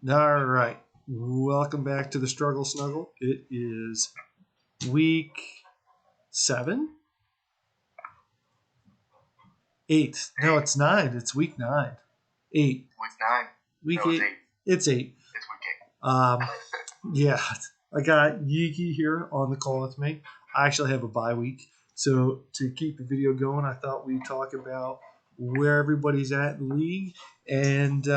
All right. Welcome back to the Struggle Snuggle. It is week 7? 8. No, it's 9. It's week 9. 8. Week 9? Week No, 8. it's 8. It's 8. It's week 8. Yeah. I got Yiki here on the call with me. I actually have a bye week. So to keep the video going, I thought we'd talk about where everybody's at in the league. And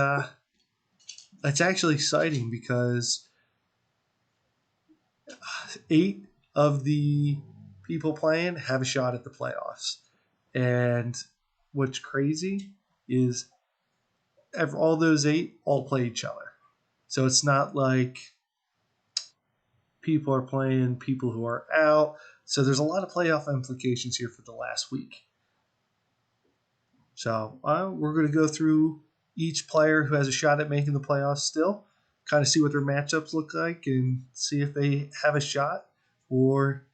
it's actually exciting because 8 of the people playing have a shot at the playoffs. And what's crazy is all those 8 all play each other. So it's not like people are playing people who are out. So there's a lot of playoff implications here for the last week. So we're going to go through each player who has a shot at making the playoffs still, kind of see what their matchups look like and see if they have a shot or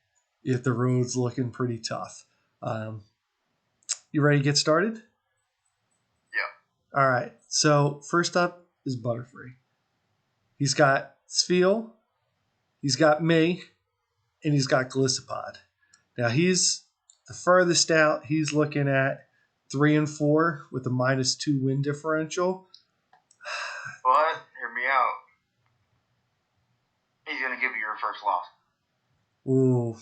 if the road's looking pretty tough. You ready to get started? Yeah. All right. So first up is Butterfree. He's got Sfeel, he's got me, and he's got Glisopod. Now he's the furthest out. He's looking at 3 and 4 with a -2 win differential. But, hear me out. He's going to give you your first loss. Ooh.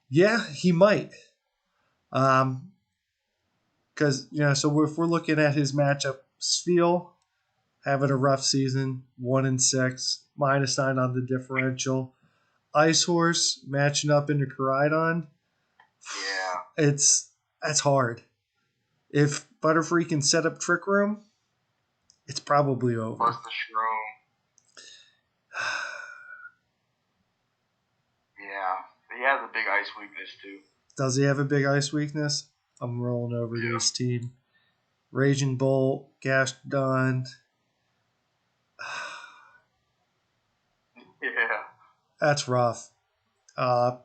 Yeah, he might. Because, so if we're looking at his matchup, Sfeel having a rough season, 1 and 6, -9 on the differential. Ice Horse matching up into Koridon. Yeah. That's hard. If Butterfree can set up Trick Room, it's probably over. Plus the Shroom. Yeah. He has a big ice weakness, too. Does he have a big ice weakness? I'm rolling over to his team. Raging Bolt, Gastrodon. Yeah. That's rough. Yeah.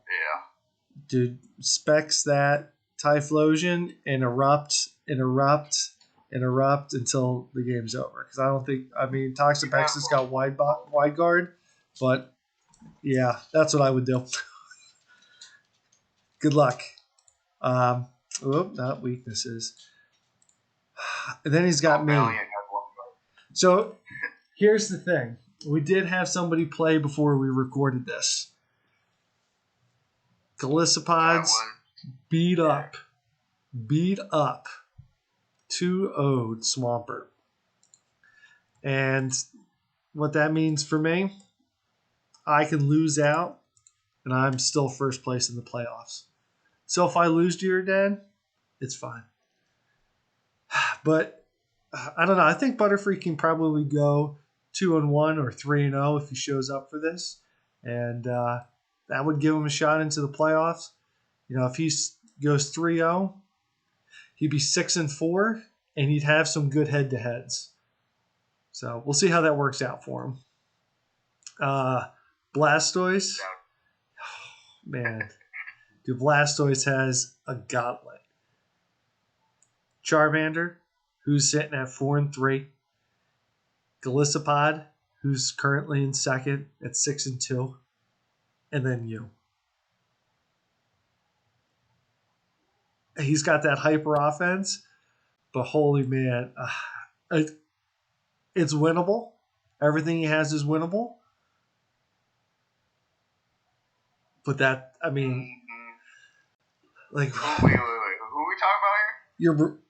Dude, specs that Typhlosion and erupt until the game's over. Because I don't think, Toxapex has got wide guard, but yeah, that's what I would do. Good luck. Not weaknesses. And then he's got me. So here's the thing. We did have somebody play before we recorded this. Glissopods beat up 2-0'd Swampert. And what that means for me, I can lose out and I'm still first place in the playoffs. So if I lose to your dad, it's fine. But I don't know. I think Butterfree can probably go 2-1 or 3-0 if he shows up for this. And that would give him a shot into the playoffs. If he goes 3-0, he'd be 6-4, and he'd have some good head-to-heads. So we'll see how that works out for him. Blastoise, man, dude, Blastoise has a gauntlet. Charmander, who's sitting at 4-3. Glisopod, who's currently in second at 6-2, and then you. He's got that hyper offense, but holy man, it's winnable. Everything he has is winnable. But that, like, wait. Who are we talking about here? Your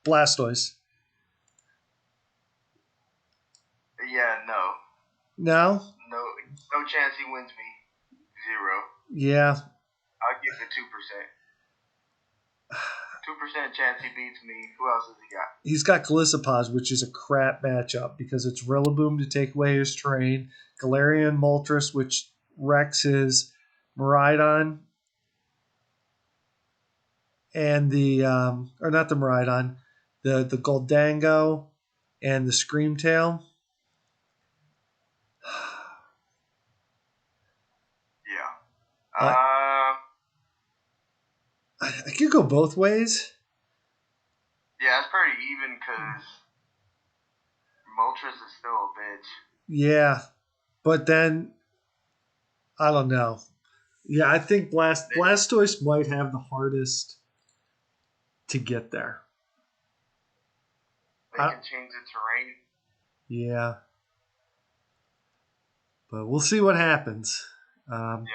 Blastoise. Yeah, no. No? No chance he wins me. 0. Yeah. I'll give it 2%. 2% chance he beats me. Who else has he got? He's got Glisopod, which is a crap matchup because it's Rillaboom to take away his train, Galarian Moltres, which wrecks his Miraidon, and or not the Miraidon, the Goldango and the Screamtail. Yeah. I could go both ways. Yeah, it's pretty even because Moltres is still a bitch. Yeah, but then I don't know. Yeah, I think Blastoise might have the hardest to get there. They can change the terrain. Yeah, but we'll see what happens. Yeah, that one's 50-50.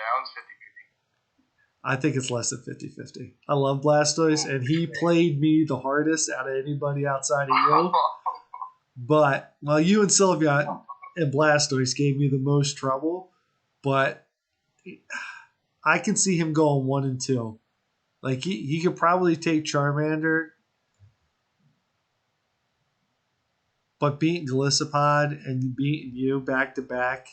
I think it's less than 50-50. I love Blastoise, and he played me the hardest out of anybody outside of you. But, well, you and Sylvia and Blastoise gave me the most trouble, but I can see him going 1 and 2. Like, he could probably take Charmander, but beating Golisopod and beating you back to back,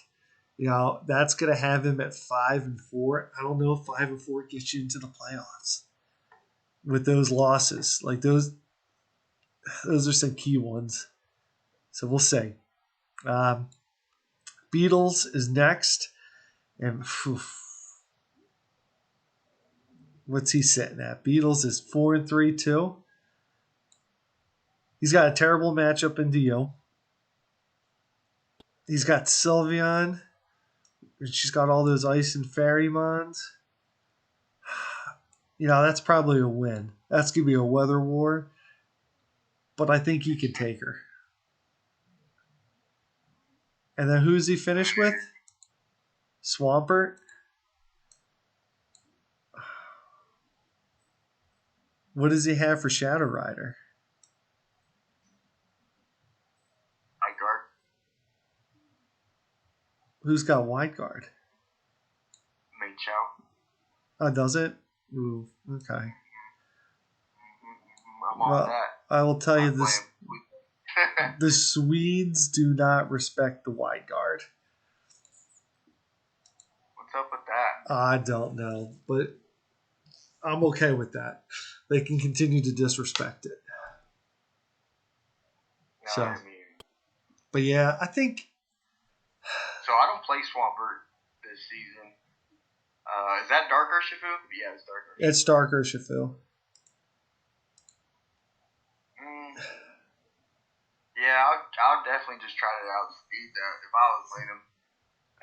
that's going to have him at 5 and 4. I don't know if 5 and 4 gets you into the playoffs with those losses. Like, those are some key ones. So we'll see. Beatles is next. And what's he sitting at? Beatles is 4 and 3 too. He's got a terrible matchup in Dio. He's got Sylveon. She's got all those Ice and Fairy Mons. That's probably a win. That's going to be a weather war. But I think he could take her. And then who's he finished with? Swampert. What does he have for Shadow Rider? Guard. Who's got Wide Guard? Mei Chow. Oh, does it? Ooh, okay. I'm on that. I will tell you this. The Swedes do not respect the Wide Guard. What's up with that? I don't know, but I'm okay with that. They can continue to disrespect it. But yeah, I think. So I don't play Swampert this season. Is that Dark Urshifu? Yeah, it's Dark Urshifu. It's Dark Urshifu. Yeah, I'll definitely just try to outspeed that. If I was playing him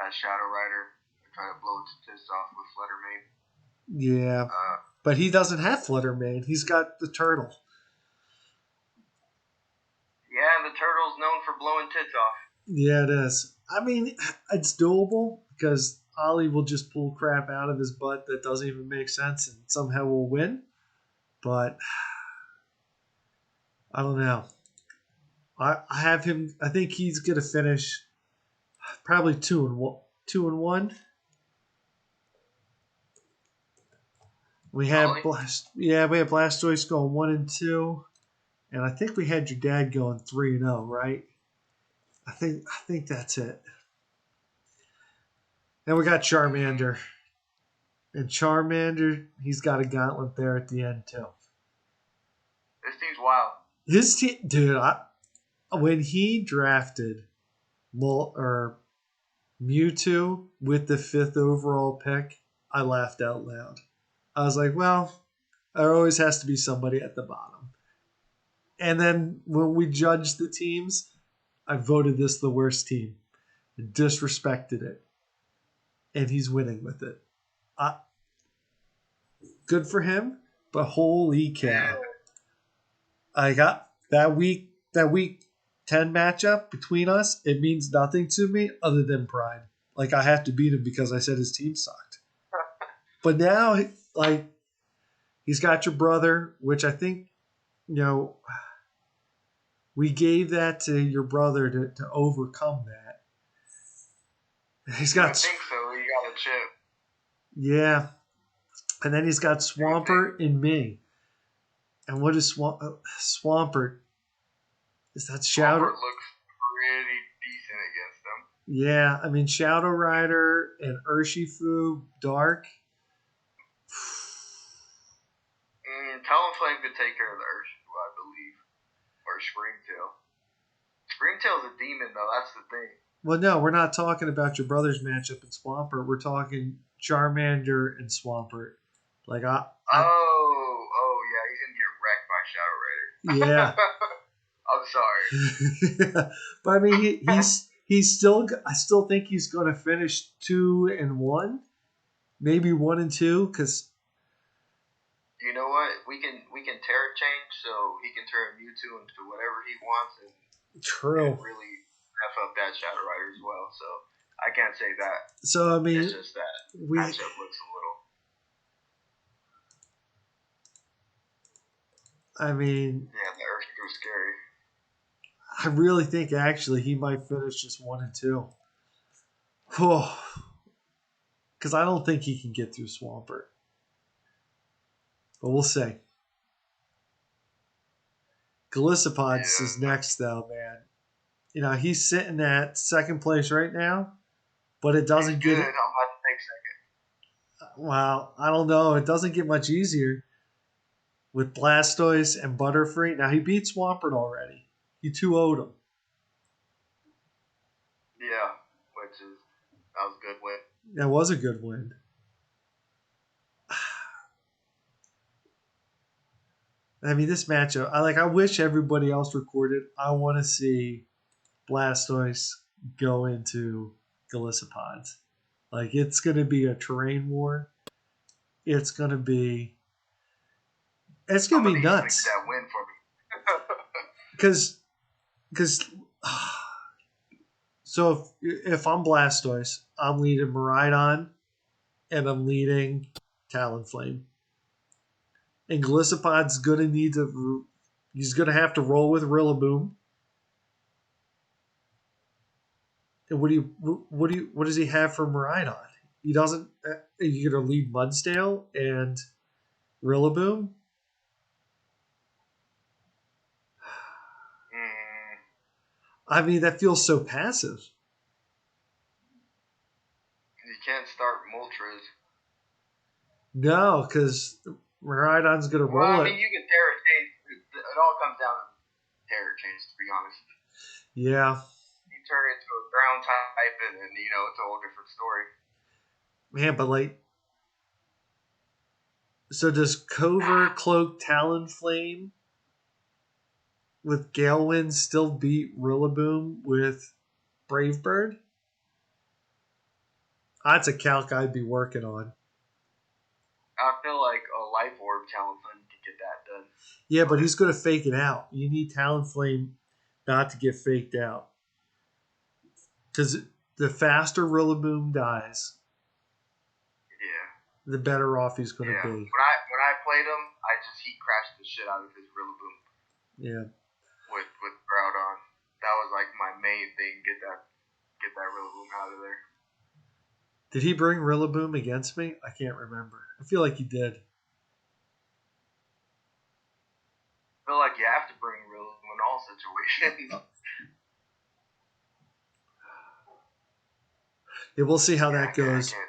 as Shadow Rider, I'd try to blow its tits off with Flutter Mane. Yeah, but he doesn't have Flutter Mane. He's got the turtle. Yeah, and the turtle's known for blowing tits off. Yeah, it is. I mean, it's doable because Ollie will just pull crap out of his butt that doesn't even make sense and somehow will win. But I don't know. I have him. I think he's gonna finish probably 2 and 1. We have we have Blastoise going 1 and 2, and I think we had your dad going 3 and 0, right? I think that's it. And we got Charmander, and Charmander, he's got a gauntlet there at the end too. This team's wild. His team, dude. When he drafted Mewtwo with the 5th overall pick, I laughed out loud. I was like, well, there always has to be somebody at the bottom. And then when we judged the teams, I voted this the worst team. I disrespected it. And he's winning with it. Good for him, but holy cow. I got that week 10 matchup between us, it means nothing to me other than pride. Like, I have to beat him because I said his team sucked. But now, like, he's got your brother, which I think, we gave that to your brother to overcome that. He's got. I think so. He got a chip. Yeah. And then he's got Swampert and me. And what is Swampert? Is that Shadow? Swampert looks pretty decent against them. Yeah, I mean, Shadow Rider and Urshifu, Dark. Talonflame could take care of the Urshifu, I believe. Or Screamtail. Screamtail's a demon, though. That's the thing. Well, no, we're not talking about your brother's matchup in Swampert. We're talking Charmander and Swampert. Like, yeah, he's going to get wrecked by Shadow Rider. Yeah. I'm sorry. But I mean, he's still. I still think he's going to finish 2-1, maybe 1-2, because You know what? We can Terra change, so he can turn Mewtwo into whatever he wants, and true. really f up that Shadow Rider as well. So I can't say that. So I It's mean, just that we. matchup looks a little. I mean, Yeah, the Earth was scary. I really think actually he might finish just 1-2. Because I don't think he can get through Swampert. But we'll see. Gallipods is Yeah, next, though, man. You know, he's sitting at second place right now, but it he's doesn't good. get I'm it. about to take second. Wow, I don't know. It doesn't get much easier with Blastoise and Butterfree. Now, he beat Swampert already. He 2 0'd him. Yeah, which is that was a good win. That was a good win. I mean, this matchup, I wish everybody else recorded. I want to see Blastoise go into Gallipods. Like, it's going to be a terrain war. It's going to be. It's going to be Somebody's gonna get nuts. that win for me. Because so if I'm Blastoise, I'm leading Miraidon and I'm leading Talonflame. And Gallipod's gonna need to. He's gonna have to roll with Rillaboom. And what does he have for Miraidon? He doesn't. You're gonna lead Mudsdale and Rillaboom. mm, I mean, that feels so passive. you can't start Moltres. No, because Miraidon's gonna Well, roll I it. mean, you can Terra change. It all comes down to Terra change, to be honest. Yeah, You turn it into a ground type, and it's a whole different story. man, but like, so does Covert Cloak Talonflame with Galewind still beat Rillaboom with Brave Bird? That's a calc I'd be working on. I feel like a Life Orb Talonflame could get that done. Yeah, but he's going to fake it out. You need Talonflame not to get faked out. Because the faster Rillaboom dies, Yeah, the better off he's going to yeah. be. When I played him, I just heat crashed the shit out of his Rillaboom Yeah. with Groudon. That was like my main thing. Get that Rillaboom out of there. Did he bring Rillaboom against me? I can't remember. I feel like he did. I feel like you have to bring Rillaboom in all situations. Yeah, we'll see how Yeah, that goes. I can't.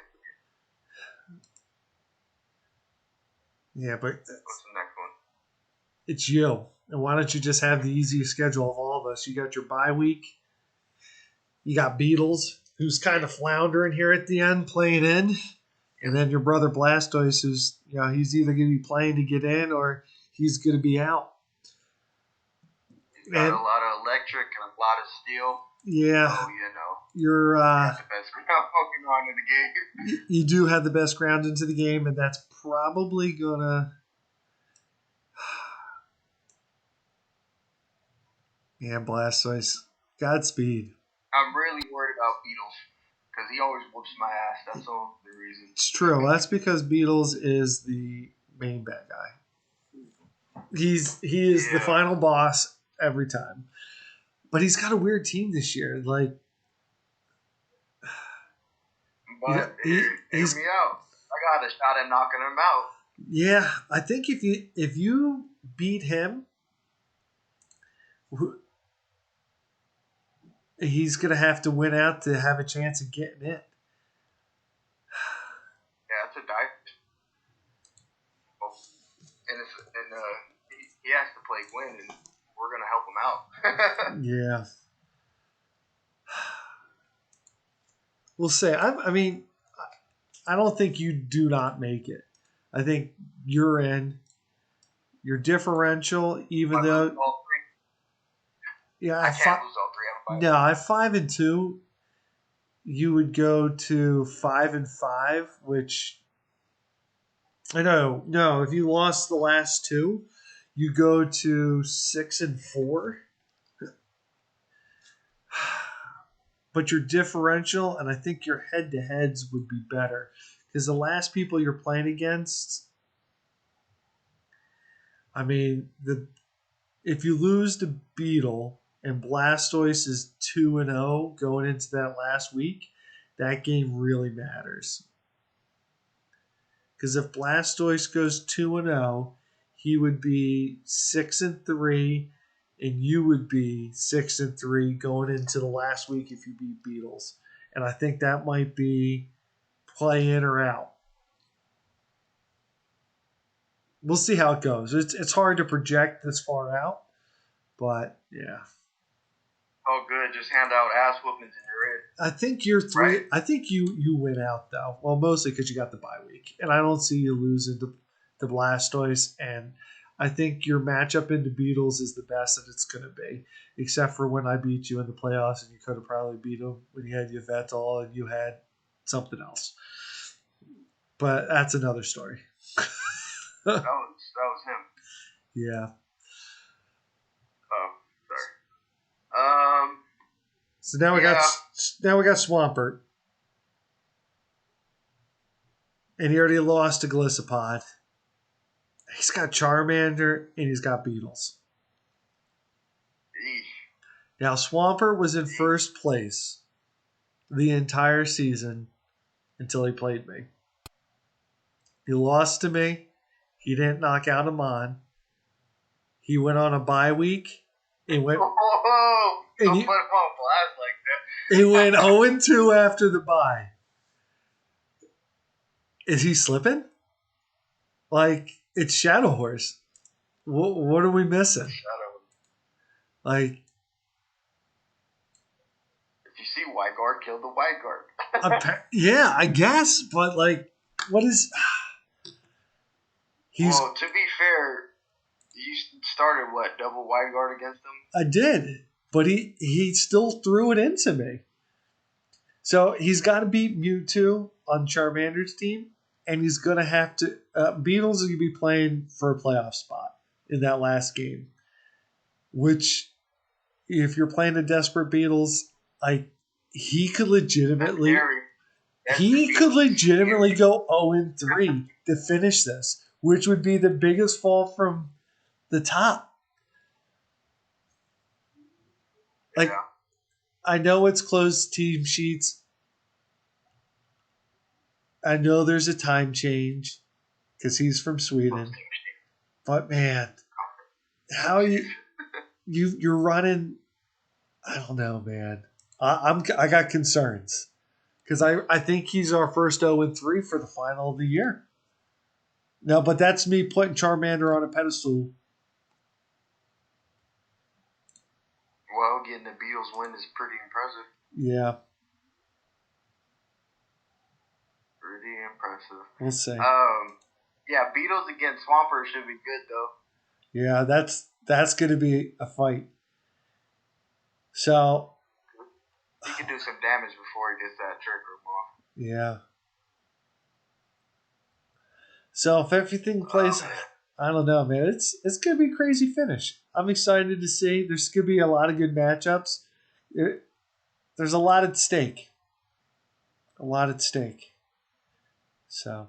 Yeah, but What's the next one? it's you. And why don't you just have the easiest schedule of all of us? You got your bye week. You got Beatles, who's kind of floundering here at the end, playing in. And then your brother Blastoise, who's, he's either going to be playing to get in or he's going to be out. He's got a lot of electric and a lot of steel. Yeah. So, you're got the best Pokemon in the game. You do have the best ground into the game, and that's probably gonna. Yeah, Blastoise. Godspeed. I'm really worried about Beetles because he always whoops my ass. That's all the reason. It's true. That's because Beatles is the main bad guy. He is the final boss every time. But he's got a weird team this year. Like, But hear me out. I got a shot at knocking him out. Yeah, I think if you beat him, he's gonna have to win out to have a chance of getting in. Yeah, it's a dive. He has to play Gwen, and we're gonna help him out. Yeah. We'll say. I mean, I don't think you do not make it. I think you're in. Your differential, even though Yeah, I can't lose all three. I'm a bye no, week. at 5-2, you would go to 5-5, which I know. No, if you lost the last two, you go to 6-4. But your differential and I think your head to heads would be better because the last people you're playing against, I mean, the if you lose to Beetle and Blastoise is 2-0 going into that last week, that game really matters. Because if Blastoise goes 2-0, he would be 6-3, and you would be 6-3 going into the last week if you beat Beetles. And I think that might be play in or out. We'll see how it goes. It's hard to project this far out, but yeah. Oh, good. Just hand out ass whoopings and you're in. I think you're three. Right? I think you win out though. Well, mostly because you got the bye week, and I don't see you losing to Blastoise. And I think your matchup into Beatles is the best that it's going to be, except for when I beat you in the playoffs, and you could have probably beat them when you had Yvettal and you had something else. But that's another story. That was him. Yeah. Oh, sorry. So now Yeah. we got Swampert, and he already lost to Gliscopod. He's got Charmander and he's got Beetles. Eesh. Now Swampert was in first place the entire season until he played me. He lost to me. He didn't knock out Amon. He went on a bye week. He went. Whoa! And Don't he, put him on blast like that. he went 0-2 after the bye. Is he slipping? Like it's Shadow Horse. What are we missing? Like If you see white guard, kill the white guard. yeah, I guess, but like, what is? He's. Well, to be fair, you started what, double white guard against him? I did, but he still threw it into me. So he's got to beat Mewtwo on Charmander's team, and he's going to have to. Beatles is going to be playing for a playoff spot in that last game, which, if you're playing the desperate Beatles, like he could legitimately. He could legitimately go 0-3 to finish this, which would be the biggest fall from the top. Like, Yeah. I know it's closed team sheets. I know there's a time change because he's from Sweden. But man, how you're running? I don't know, man. I got concerns because I think he's our first 0-3 for the final of the year. No, but that's me putting Charmander on a pedestal. Well, getting the Beatles win is pretty impressive. Yeah. Pretty impressive. We'll see. Yeah, Beatles against Swampert should be good though. Yeah, that's going to be a fight. So He can do some damage before he gets that trick room off. yeah. So if everything plays, I don't know, man. It's gonna be a crazy finish. I'm excited to see. There's gonna be a lot of good matchups. There's a lot at stake. A lot at stake. So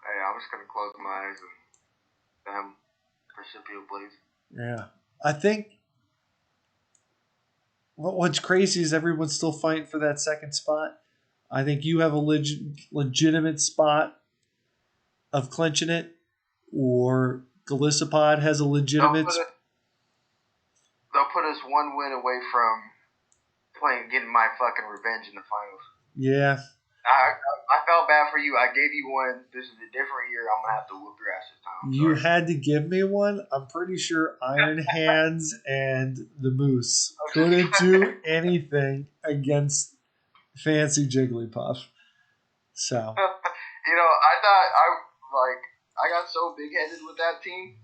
Hey, I'm just gonna close my eyes and them Precipio Blaze. yeah, I think what's crazy is everyone's still fighting for that second spot. I think you have a legitimate spot of clinching it, or Gliscopod has a legitimate. They'll put us one win away from getting my fucking revenge in the finals. Yeah. I felt bad for you. I gave you one. This is a different year. I'm gonna have to whoop your ass this time. You had to give me one. I'm pretty sure Iron Hands and the Moose couldn't do anything against Fancy Jigglypuff. So I thought I got so big headed with that team.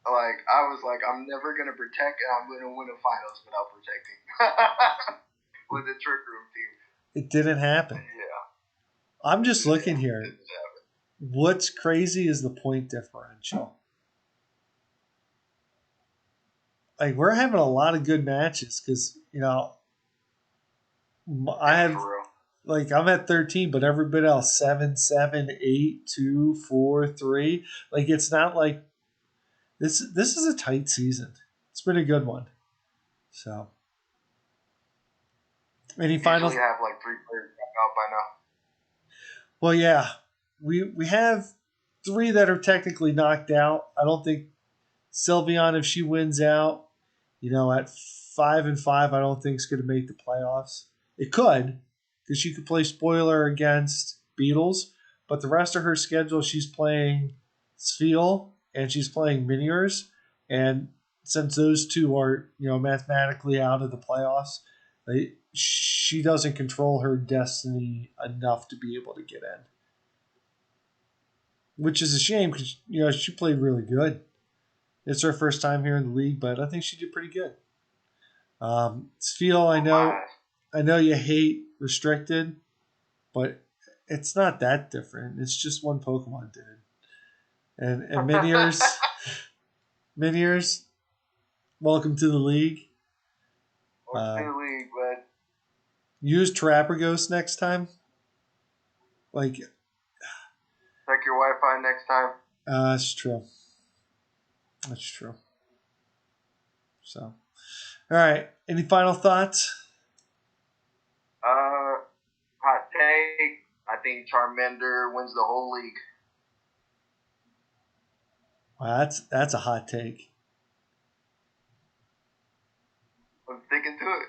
Like I was like, I'm never gonna protect, and I'm gonna win a finals without protecting with the trick room team. It didn't happen. Yeah, I'm just looking yeah, here. What's crazy is the point differential. Like we're having a lot of good matches because I yeah, have for real. like I'm at 13, but everybody else 7, 7, 8, 2, 4, 3. Like it's not like this. This is a tight season. It's been a good one. So, any Usually final? have like 3 players out by now. Well, yeah, we have three that are technically knocked out. I don't think Sylveon, if she wins out, at 5-5, I don't think it's going to make the playoffs. It could, because she could play spoiler against Beatles, but the rest of her schedule, she's playing Sfeel and she's playing Miniors, and since those two are mathematically out of the playoffs, she doesn't control her destiny enough to be able to get in, which is a shame because she played really good. It's her first time here in the league, but I think she did pretty good. Feel Oh my. I know you hate restricted, but it's not that different. It's just one Pokemon did. And Miniers, welcome to the league. What's the league, but Use Terapagos next time. Like, check your Wi-Fi next time. that's true. That's true. So, all right. Any final thoughts? Hot take. I think Charmander wins the whole league. Wow, that's a hot take. I'm sticking to it.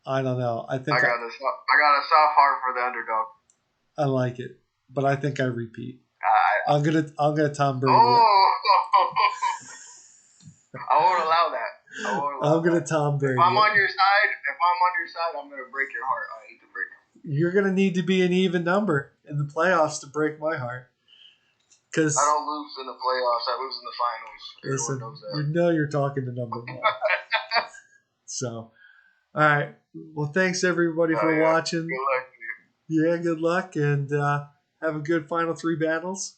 I don't know. I got a soft heart for the underdog. I like it, but I think I repeat. I, I'm gonna Tom Brady. oh, I won't allow that. I'm gonna Tom Brady. If I'm on your side, I'm gonna break your heart. I hate to break it. You're gonna need to be an even number in the playoffs to break my heart. Because I don't lose in the playoffs. I lose in the finals. listen, Everyone knows that. you're talking to number one. So, all right. Well, thanks everybody for watching. Good luck to you. Yeah, good luck, and have a good final three battles.